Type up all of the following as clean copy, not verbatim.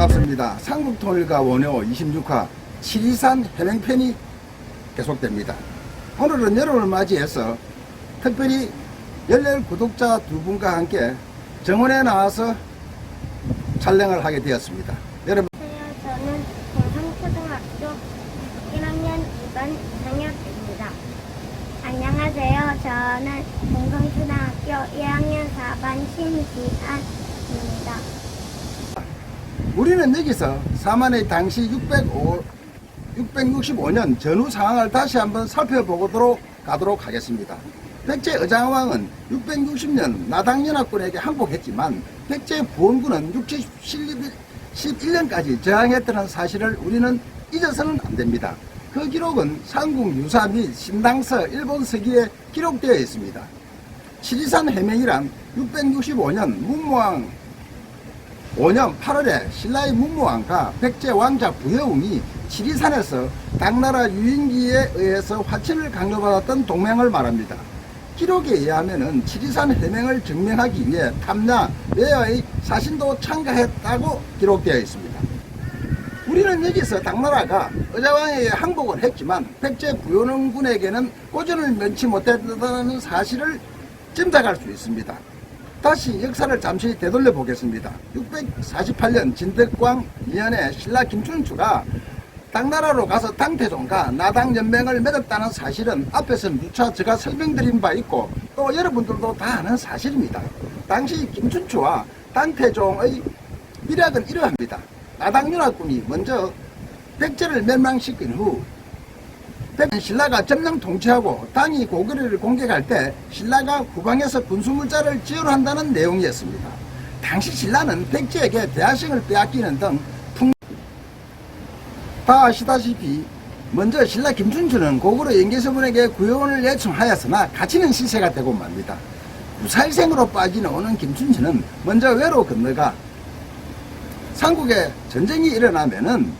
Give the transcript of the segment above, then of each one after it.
반갑습니다. 삼국통일과 원효 26화 7.23 해명편이 계속됩니다. 오늘은 여러분을 맞이해서 특별히 열렬 구독자 두 분과 함께 정원에 나와서 촬영을 하게 되었습니다. 여러분, 저는 동성초등학교 1학년 2반 이상혁입니다. 안녕하세요. 저는 동성초등학교 1학년 4반 신지안입니다. 우리는 여기서 사만의 당시 665년 전후 상황을 다시 한번 살펴보도록 가도록 하겠습니다. 백제 의장왕은 660년 나당연합군에게 항복했지만 백제 부원군은 611년까지 저항했다는 사실을 우리는 잊어서는 안 됩니다. 그 기록은 삼국 유사 및 신당서 일본 서기에 기록되어 있습니다. 7.23 해명이란 665년 문무왕 5년 8월에 신라의 문무왕과 백제 왕자 부여웅이 7.23에서 당나라 유인기에 의해서 화친을 강요받았던 동맹을 말합니다. 기록에 의하면 7.23 해명을 증명하기 위해 탐나, 외야의 사신도 참가했다고 기록되어 있습니다. 우리는 여기서 당나라가 의자왕에게 항복을 했지만 백제 부여웅군에게는 고전을 면치 못했다는 사실을 짐작할 수 있습니다. 다시 역사를 잠시 되돌려 보겠습니다. 648년 진덕광 2년에 신라 김춘추가 당나라로 가서 당태종과 나당연맹을 맺었다는 사실은 앞에서 누차 제가 설명드린 바 있고 또 여러분들도 다 아는 사실입니다. 당시 김춘추와 당태종의 밀약은 이러합니다. 나당연합군이 먼저 백제를 멸망시킨 후 신라가 점령 통치하고 당이 고구려를 공격할 때 신라가 후방에서 군수물자를 지원한다는 내용이었습니다. 당시 신라는 백제에게 대하성을 빼앗기는 등 다 아시다시피 먼저 신라 김춘추는 고구려 연개서분에게 구원을 요청하였으나 갇히는 시세가 되고 맙니다. 무사일생으로 빠지는 오는 김춘추는 먼저 외로 건너가 삼국에 전쟁이 일어나면은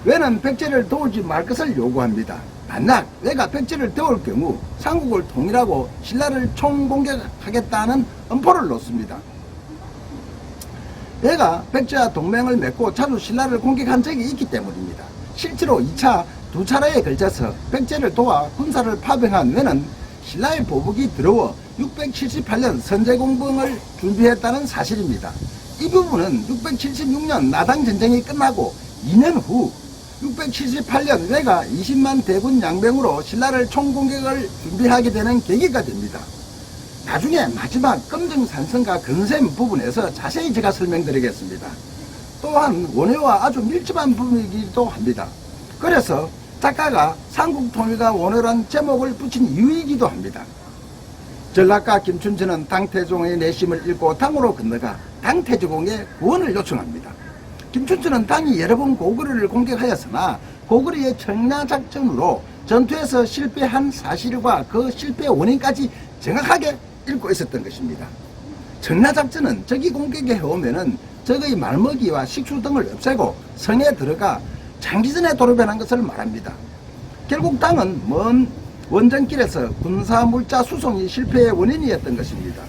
외는 백제를 도우지 말 것을 요구합니다. 만약 외가 백제를 도울 경우 삼국을 통일하고 신라를 총공격하겠다는 엄포를 놓습니다. 외가 백제와 동맹을 맺고 자주 신라를 공격한 적이 있기 때문입니다. 실제로 2차 두 차례에 걸쳐서 백제를 도와 군사를 파병한 외는 신라의 보복이 들어워 678년 선제공병을 준비했다는 사실입니다. 이 부분은 676년 나당전쟁이 끝나고 2년 후 678년 외가 20만 대군 양병으로 신라를 총공격을 준비하게 되는 계기가 됩니다. 나중에 마지막 금정산성과 근샘 부분에서 자세히 제가 설명드리겠습니다. 또한 원효와 아주 밀접한 부분이기도 합니다. 그래서 작가가 삼국통일과 원효란 제목을 붙인 이유이기도 합니다. 전라가 김춘추는 당태종의 내심을 읽고 당으로 건너가 당태종의 구원을 요청합니다. 김춘추는 당이 여러 번 고구려를 공격하였으나 고구려의 청라작전으로 전투에서 실패한 사실과 그 실패 원인까지 정확하게 읽고 있었던 것입니다. 청라작전은 적이 공격해 오면은 적의 말먹이와 식수 등을 없애고 성에 들어가 장기전에 돌입한 것을 말합니다. 결국 당은 먼 원정길에서 군사물자 수송이 실패의 원인이었던 것입니다.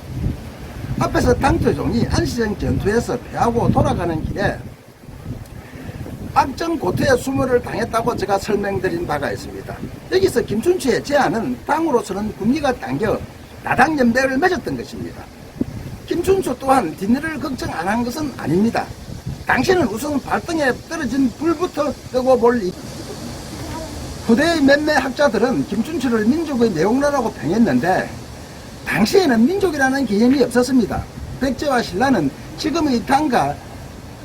앞에서 당태종이 안시정 전투에서 패하고 돌아가는 길에 악정고퇴의 수모를 당했다고 제가 설명드린 바가 있습니다. 여기서 김춘추의 제안은 당으로서는 군기가 당겨 나당연맹을 맺었던 것입니다. 김춘추 또한 뒷일을 걱정 안 한 것은 아닙니다. 당시는 우선 발등에 떨어진 불부터 끄고 볼 후대의 몇몇 학자들은 김춘추를 민족의 내용라라고 평했는데 당시에는 민족이라는 개념이 없었습니다. 백제와 신라는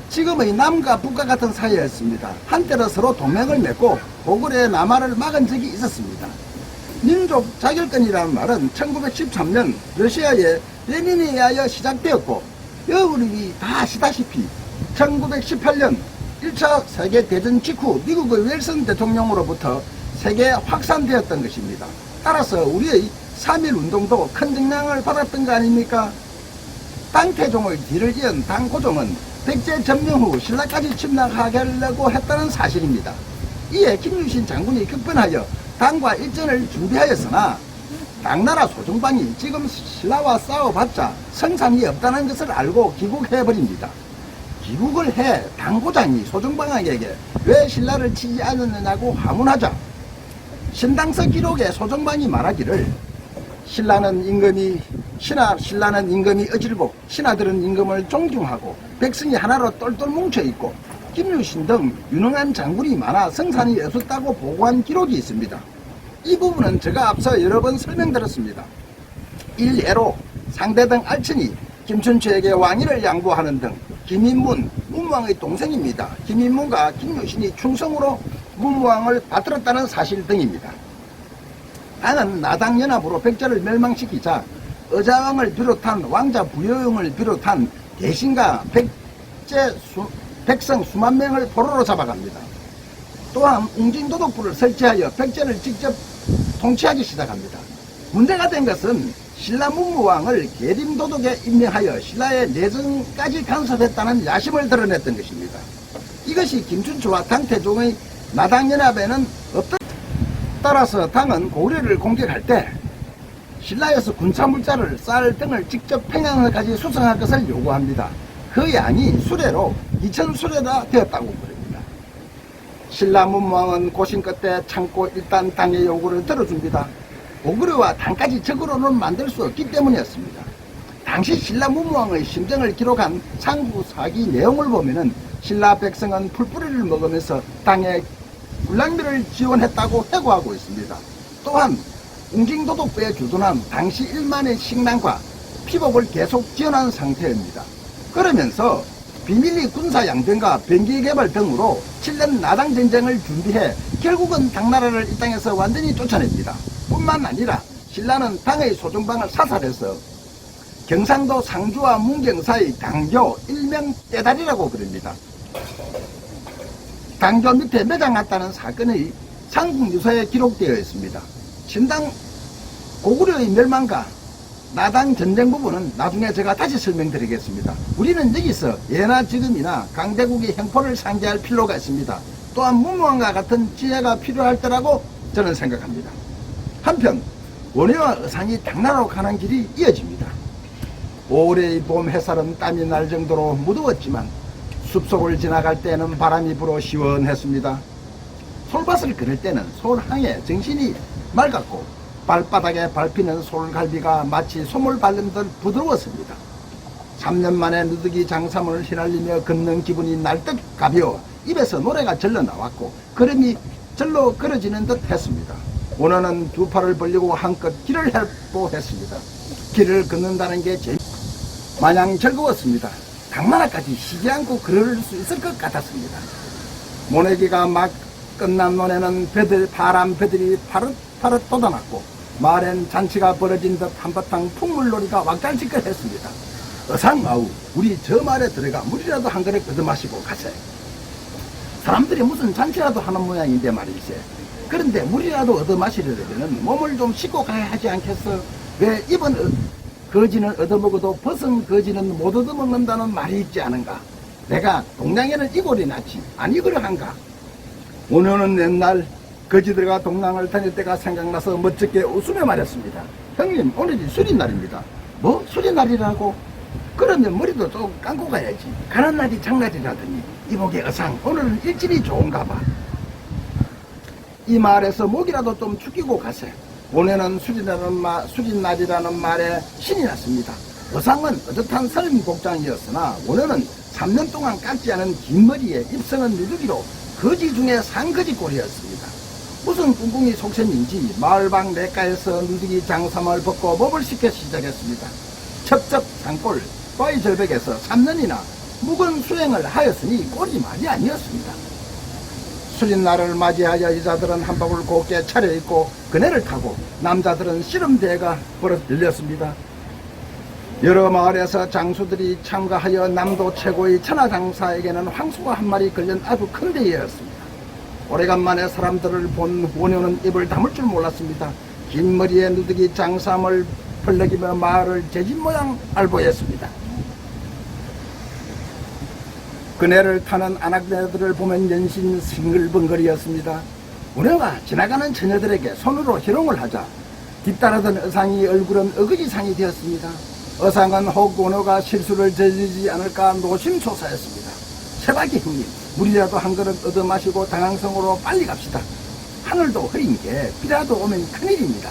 지금의 남과 북과 같은 사이였습니다. 한때로 서로 동맹을 맺고 고구려의 남하를 막은 적이 있었습니다. 민족 자결권이라는 말은 1913년 러시아의 레닌에 의하여 시작되었고 여러분이 다 아시다시피 1918년 1차 세계대전 직후 미국의 윌슨 대통령으로부터 세계에 확산되었던 것입니다. 따라서 우리의 3.1운동도 큰 영향을 받았던 거 아닙니까? 당태종의 뒤를 이은 당고종은 백제 점령 후 신라까지 침략하려고 했다는 사실입니다. 이에 김유신 장군이 급변하여 당과 일전을 준비하였으나 당나라 소종방이 지금 신라와 싸워봤자 성산이 없다는 것을 알고 귀국해버립니다. 귀국을 해 당고장이 소정방에게 왜 신라를 치지 않았느냐고 하문하자 신당서 기록에 소정방이 말하기를 신라는 임금이 어질고 신하들은 임금을 존중하고 백성이 하나로 똘똘 뭉쳐있고 김유신 등 유능한 장군이 많아 성산이 없었다고 보고한 기록이 있습니다. 이 부분은 제가 앞서 여러 번 설명드렸습니다. 일례로 상대 등 알천이 김춘추에게 왕위를 양보하는 등 김인문 문무왕의 동생입니다. 김인문과 김유신이 충성으로 문무왕을 받들었다는 사실 등입니다. 당은 나당연합으로 백제를 멸망시키자 의자왕을 비롯한 왕자 부여용을 비롯한 대신과 백성 수만 명을 포로로 잡아갑니다. 또한 웅진도독부를 설치하여 백제를 직접 통치하기 시작합니다. 문제가 된 것은 신라 문무왕을 계림도독에 임명하여 신라의 내정까지 간섭했다는 야심을 드러냈던 것입니다. 이것이 김춘추와 당태종의 나당연합에는 없다. 따라서 당은 고구려를 공격할 때 신라에서 군사물자를 쌀 등을 직접 평양까지 수송할 것을 요구합니다. 그 양이 수레로 2000수레나 되었다고 그럽니다. 신라 문무왕은 고심 끝에 참고 일단 당의 요구를 들어줍니다. 고구려와 당까지 적으로는 만들 수 없기 때문이었습니다. 당시 신라 문무왕의 심정을 기록한 상부사기 내용을 보면은 신라 백성은 풀뿌리를 먹으면서 당의 군량미를 지원했다고 회고하고 있습니다. 또한 웅진도독부에 주둔한 당시 1만의 식량과 피복을 계속 지원한 상태입니다. 그러면서 비밀리 군사양정과 병기개발 등으로 7년 나당전쟁을 준비해 결국은 당나라를 이 땅에서 완전히 쫓아냅니다. 뿐만 아니라 신라는 당의 소정방을 사살해서 경상도 상주와 문경 사이 당교 일명 떼다리라고 그럽니다. 당교 밑에 매장했다는 사건의 삼국유서에 기록되어 있습니다. 신당 고구려의 멸망과 나당 전쟁 부분은 나중에 제가 다시 설명드리겠습니다. 우리는 여기서 예나 지금이나 강대국의 행포를 상기할 필요가 있습니다. 또한 문무왕과 같은 지혜가 필요할 때라고 저는 생각합니다. 한편 원효와 의상이 당나라로 가는 길이 이어집니다. 올해의 봄 햇살은 땀이 날 정도로 무더웠지만 숲속을 지나갈 때는 바람이 불어 시원했습니다. 솔밭을 걸을 때는 솔항에 정신이 맑았고 발바닥에 밟히는 솔갈비가 마치 솜을 바른 듯 부드러웠습니다. 3년 만에 누더기 장삼을 휘날리며 걷는 기분이 날듯 가벼워 입에서 노래가 절로 나왔고 걸음이 절로 걸어지는 듯 했습니다. 오늘은 두 팔을 벌리고 한껏 길을 해보했습니다. 길을 걷는다는 게 마냥 즐거웠습니다. 당나라까지 쉬지 않고 걸을 수 있을 것 같았습니다. 모내기가 막 끝난 논에는 파란 배들이 파릇파릇 돋아났고 마을엔 잔치가 벌어진 듯 한바탕 풍물놀이가 왁달지껄했습니다. 어상아우 우리 저 마을에 들어가 물이라도 한 그릇 얻어마시고 가세. 사람들이 무슨 잔치라도 하는 모양인데 말이지. 그런데 물이라도 얻어마시려면 몸을 좀 씻고 가야 하지 않겠어? 왜 입은 거지는 얻어먹어도 벗은 거지는 못 얻어먹는다는 말이 있지 않은가? 내가 동양에는 이골이 낫지 안 이골을 한가? 오늘은 옛날 거지들과 동랑을 다닐 때가 생각나서 멋쩍게 웃으며 말했습니다. 형님 오늘이 수리날입니다. 뭐 수리날이라고? 그러면 머리도 좀 감고 가야지. 가는 날이 장날이라더니 이복의 어상 오늘은 일진이 좋은가 봐. 이 마을에서 목이라도 좀 죽이고 가세. 오늘은 수진날이라는 말에 신이 났습니다. 어상은 어듯한 설임복장이었으나 오늘은 3년 동안 깎지 않은 긴 머리에 입성은 누더기로 거지 중에 상거지 꼴이었습니다. 무슨 꿍꿍이 속셈인지 마을방 냇가에서 누더기 장삼을 벗고 몸을 씻겨 시작했습니다. 첩첩 산골 바위 절벽에서 3년이나 묵은 수행을 하였으니 꼴이 말이 아니었습니다. 수린날을 맞이하여 여자들은 한복을 곱게 차려입고 그네를 타고 남자들은 씨름대회가 열렸습니다. 여러 마을에서 장수들이 참가하여 남도 최고의 천하장사에게는 황소가 한 마리 걸린 아주 큰 대회였습니다. 오래간만에 사람들을 본 원효는 입을 다물 줄 몰랐습니다. 긴 머리에 누더기 장삼을 펄럭이며 마을을 제집 모양 알보였습니다. 그네를 타는 아낙네들을 보면 연신 싱글벙글이었습니다. 원효가 지나가는 처녀들에게 손으로 희롱을 하자 뒤따르던 의상이 얼굴은 어거지상이 되었습니다. 의상은 혹 원효가 실수를 저지르지 않을까 노심초사했습니다. 세박이 형님, 물이라도 한 그릇 얻어 마시고 당항성으로 빨리 갑시다. 하늘도 흐린 게 비라도 오면 큰일입니다.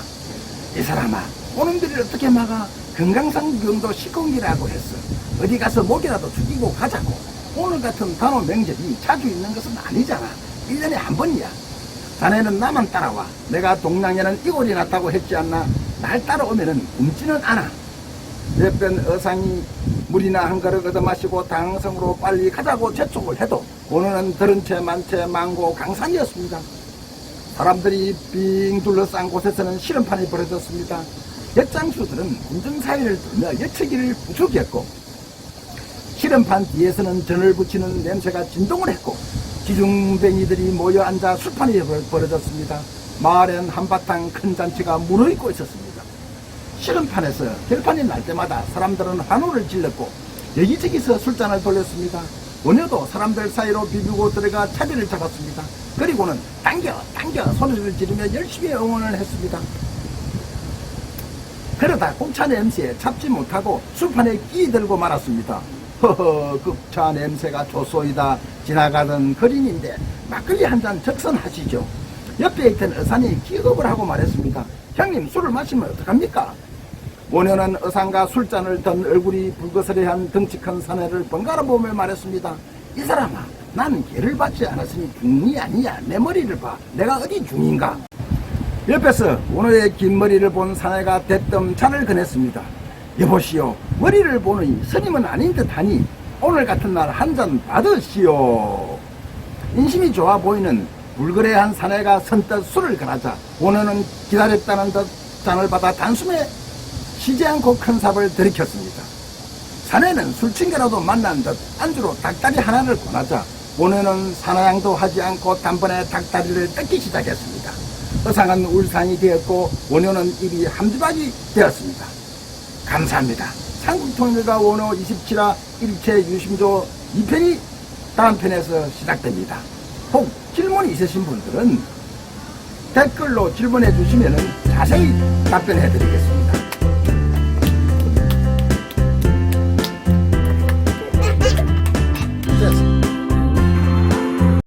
이 사람아, 오는 비를 어떻게 막아? 금강산 경도 시공기라고 했어. 어디 가서 목이라도 죽이고 가자고. 오늘 같은 단오 명절이 자주 있는 것은 아니잖아. 1년에 한 번이야. 자네는 나만 따라와. 내가 동랑에는 이골이 났다고 했지 않나? 날 따라오면은 굶지는 않아. 몇번 어상이 물이나 한 그릇 얻어 마시고 당항성으로 빨리 가자고 재촉을 해도 오늘은 들은 채 많채 망고 강산이었습니다. 사람들이 빙 둘러싼 곳에서는 실험판이 벌어졌습니다. 역장수들은 군중사위를 들며 여치기를 부추겼고 실험판 뒤에서는 전을 붙이는 냄새가 진동을 했고 지중뱅이들이 모여 앉아 술판이 벌어졌습니다. 마을엔 한바탕 큰 잔치가 무르익고 있었습니다. 실험판에서 결판이 날 때마다 사람들은 환호를 질렀고 여기저기서 술잔을 돌렸습니다. 원효도 사람들 사이로 비비고 들어가 차비를 잡았습니다. 그리고는 당겨 소리를 지르며 열심히 응원을 했습니다. 그러다 곡차 냄새에 참지 못하고 술판에 끼들고 말았습니다. 허허, 극차 냄새가 좋소이다. 지나가던 거린인데 막걸리 한 잔 적선하시죠. 옆에 있던 어산이 기겁을 하고 말했습니다. 형님, 술을 마시면 어떡합니까? 원효는 어산과 술잔을 든 얼굴이 불거스레한 덩치 큰 사내를 번갈아 보며 말했습니다. 이 사람아, 나는 개를 받지 않았으니 중이 아니야. 내 머리를 봐. 내가 어디 중인가? 옆에서 원효의 긴 머리를 본 사내가 대뜸 잔을 꺼냈습니다. 여보시오, 머리를 보느니 스님은 아닌 듯하니 오늘 같은 날 한 잔 받으시오. 인심이 좋아 보이는 불그레한 사내가 선뜻 술을 권하자 원효는 기다렸다는 듯 잔을 받아 단숨에 쉬지 않고 큰 삽을 들이켰습니다. 사내는 술친구라도 만난 듯 안주로 닭다리 하나를 권하자 원효는 사나양도 하지 않고 단번에 닭다리를 뜯기 시작했습니다. 어상은 울산이 되었고 원효는 입이 함지박이 되었습니다. 감사합니다. 삼국통일과 원효 27화 1체 유심조 2편이 다음 편에서 시작됩니다. 혹 질문이 있으신 분들은 댓글로 질문해 주시면 자세히 답변해 드리겠습니다.